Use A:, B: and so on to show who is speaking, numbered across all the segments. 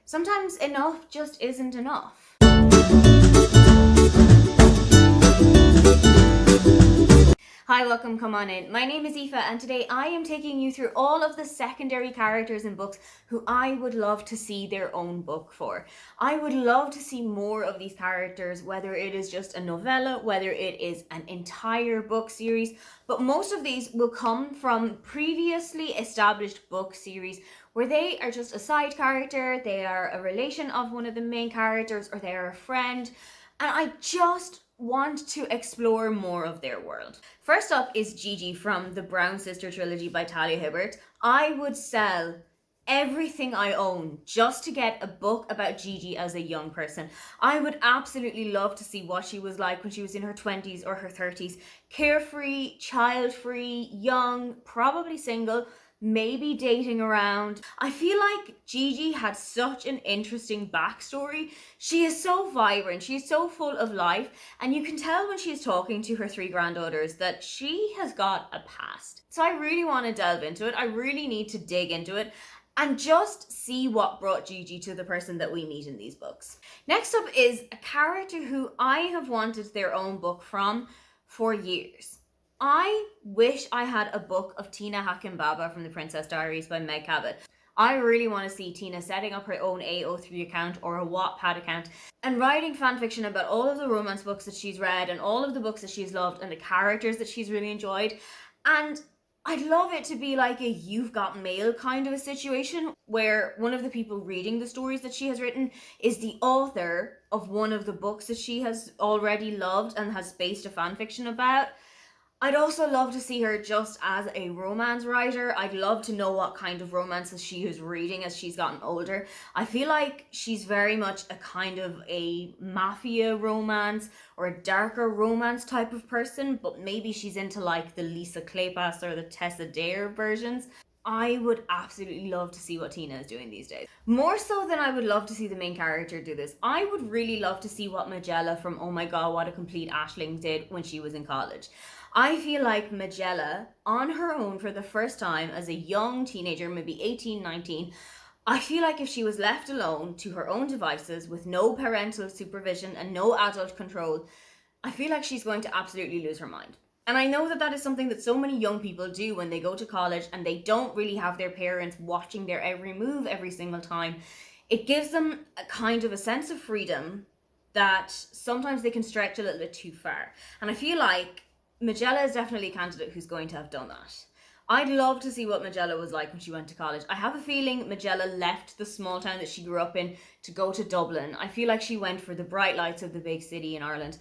A: Sometimes enough just isn't enough. Hi, welcome, come on in. My name is Aoife and today I am taking you through all of the secondary characters in books who I would love to see their own book for. I would love to see more of these characters, whether it is just a novella, whether it is an entire book series, but most of these will come from previously established book series where they are just a side character, they are a relation of one of the main characters, or they are a friend, and I just want to explore more of their world. First up is Gigi from the Brown Sister trilogy by Talia Hibbert. I would sell everything I own just to get a book about Gigi as a young person. I would absolutely love to see what she was like when she was in her 20s or her 30s. Carefree, child-free, young, probably single, maybe dating around. I feel like Gigi had such an interesting backstory. She is so vibrant, she's so full of life, and you can tell when she's talking to her three granddaughters that she has got a past. So I really want to delve into it. I really need to dig into it and just see what brought Gigi to the person that we meet in these books. Next up is a character who I have wanted their own book from for years. I wish I had a book of Tina Hakim Baba from The Princess Diaries by Meg Cabot. I really want to see Tina setting up her own AO3 account or a Wattpad account and writing fanfiction about all of the romance books that she's read and all of the books that she's loved and the characters that she's really enjoyed. And I'd love it to be like a You've Got Mail kind of a situation where one of the people reading the stories that she has written is the author of one of the books that she has already loved and has based a fanfiction about. I'd also love to see her just as a romance writer. I'd love to know what kind of romances she is reading as she's gotten older. I feel like she's very much a kind of a mafia romance or a darker romance type of person, but maybe she's into like the Lisa Kleypas or the Tessa Dare versions. I would absolutely love to see what Tina is doing these days. More so than I would love to see the main character do this, I would really love to see what Magella from Oh My God, What a Complete Aisling did when she was in college. I feel like Magella, on her own for the first time as a young teenager, maybe 18, 19, I feel like if she was left alone to her own devices with no parental supervision and no adult control, I feel like she's going to absolutely lose her mind. And I know that that is something that so many young people do when they go to college and they don't really have their parents watching their every move every single time. It gives them a kind of a sense of freedom that sometimes they can stretch a little bit too far. And I feel like Magella is definitely a candidate who's going to have done that. I'd love to see what Magella was like when she went to college. I have a feeling Magella left the small town that she grew up in to go to Dublin. I feel like she went for the bright lights of the big city in Ireland.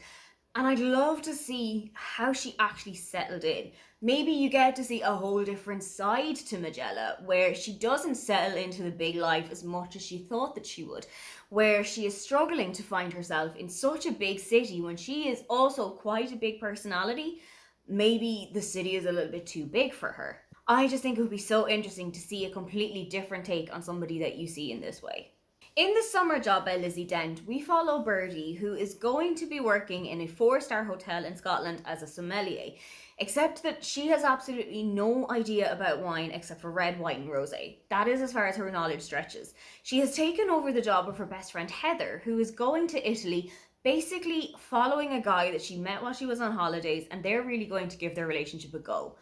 A: And I'd love to see how she actually settled in. Maybe you get to see a whole different side to Magella, where she doesn't settle into the big life as much as she thought that she would, where she is struggling to find herself in such a big city when she is also quite a big personality. Maybe the city is a little bit too big for her. I just think it would be so interesting to see a completely different take on somebody that you see in this way. In The Summer Job by Lizzie Dent, we follow Birdie, who is going to be working in a 4-star hotel in Scotland as a sommelier, except that she has absolutely no idea about wine except for red, white and rosé. That is as far as her knowledge stretches. She has taken over the job of her best friend Heather, who is going to Italy, basically following a guy that she met while she was on holidays, and they're really going to give their relationship a go.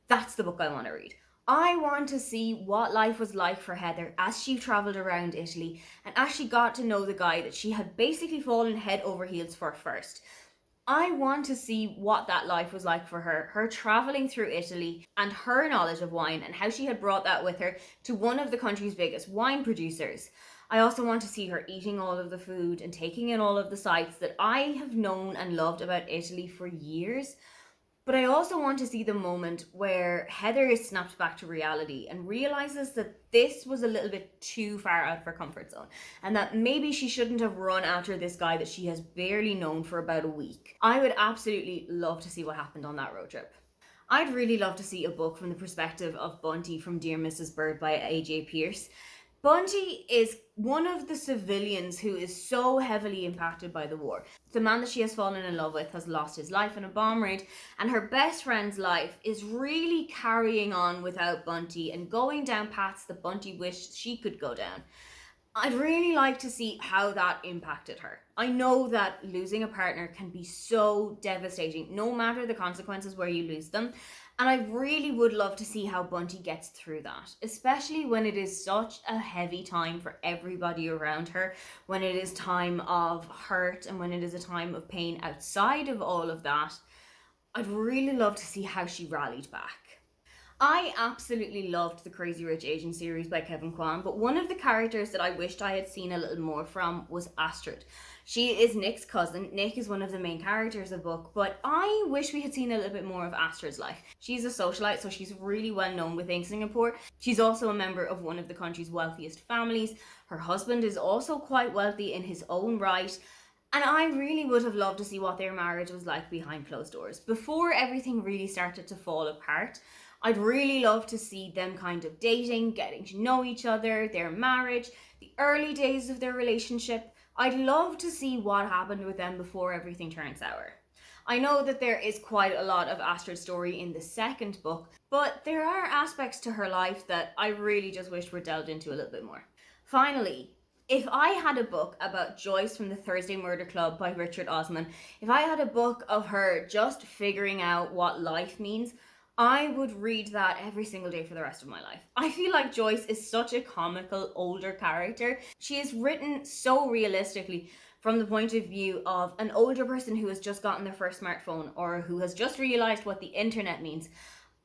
A: That's the book I want to read. I want to see what life was like for Heather as she travelled around Italy and as she got to know the guy that she had basically fallen head over heels for first. I want to see what that life was like for her travelling through Italy and her knowledge of wine and how she had brought that with her to one of the country's biggest wine producers. I also want to see her eating all of the food and taking in all of the sights that I have known and loved about Italy for years. But I also want to see the moment where Heather is snapped back to reality and realizes that this was a little bit too far out of her comfort zone and that maybe she shouldn't have run after this guy that she has barely known for about a week. I would absolutely love to see what happened on that road trip. I'd really love to see a book from the perspective of Bunty from Dear Mrs. Bird by A.J. Pierce. Bunty is one of the civilians who is so heavily impacted by the war. The man that she has fallen in love with has lost his life in a bomb raid, and her best friend's life is really carrying on without Bunty and going down paths that Bunty wished she could go down. I'd really like to see how that impacted her. I know that losing a partner can be so devastating, no matter the consequences where you lose them. And I really would love to see how Bunty gets through that, especially when it is such a heavy time for everybody around her, when it is time of hurt and when it is a time of pain outside of all of that. I'd really love to see how she rallied back. I absolutely loved the Crazy Rich Asians series by Kevin Kwan, but one of the characters that I wished I had seen a little more from was Astrid. She is Nick's cousin. Nick is one of the main characters of the book, but I wish we had seen a little bit more of Astrid's life. She's a socialite, so she's really well known within Singapore. She's also a member of one of the country's wealthiest families. Her husband is also quite wealthy in his own right. And I really would have loved to see what their marriage was like behind closed doors, before everything really started to fall apart. I'd really love to see them kind of dating, getting to know each other, their marriage, the early days of their relationship. I'd love to see what happened with them before everything turned sour. I know that there is quite a lot of Astrid's story in the second book, but there are aspects to her life that I really just wish were delved into a little bit more. Finally, if I had a book about Joyce from the Thursday Murder Club by Richard Osman, if I had a book of her just figuring out what life means, I would read that every single day for the rest of my life. I feel like Joyce is such a comical older character. She is written so realistically from the point of view of an older person who has just gotten their first smartphone or who has just realized what the internet means.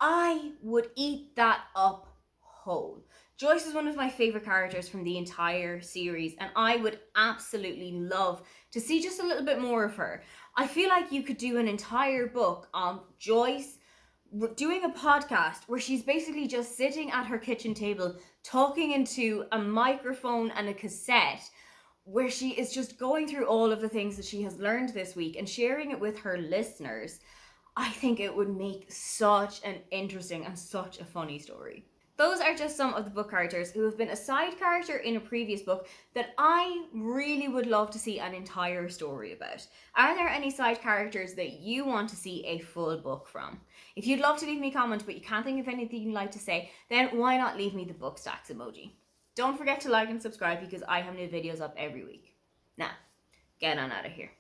A: I would eat that up whole. Joyce is one of my favorite characters from the entire series, and I would absolutely love to see just a little bit more of her. I feel like you could do an entire book on Joyce doing a podcast where she's basically just sitting at her kitchen table talking into a microphone and a cassette, where she is just going through all of the things that she has learned this week and sharing it with her listeners. I think it would make such an interesting and such a funny story. Those are just some of the book characters who have been a side character in a previous book that I really would love to see an entire story about. Are there any side characters that you want to see a full book from? If you'd love to leave me a comment but you can't think of anything you'd like to say, then why not leave me the book stacks emoji? Don't forget to like and subscribe because I have new videos up every week. Now, get on out of here.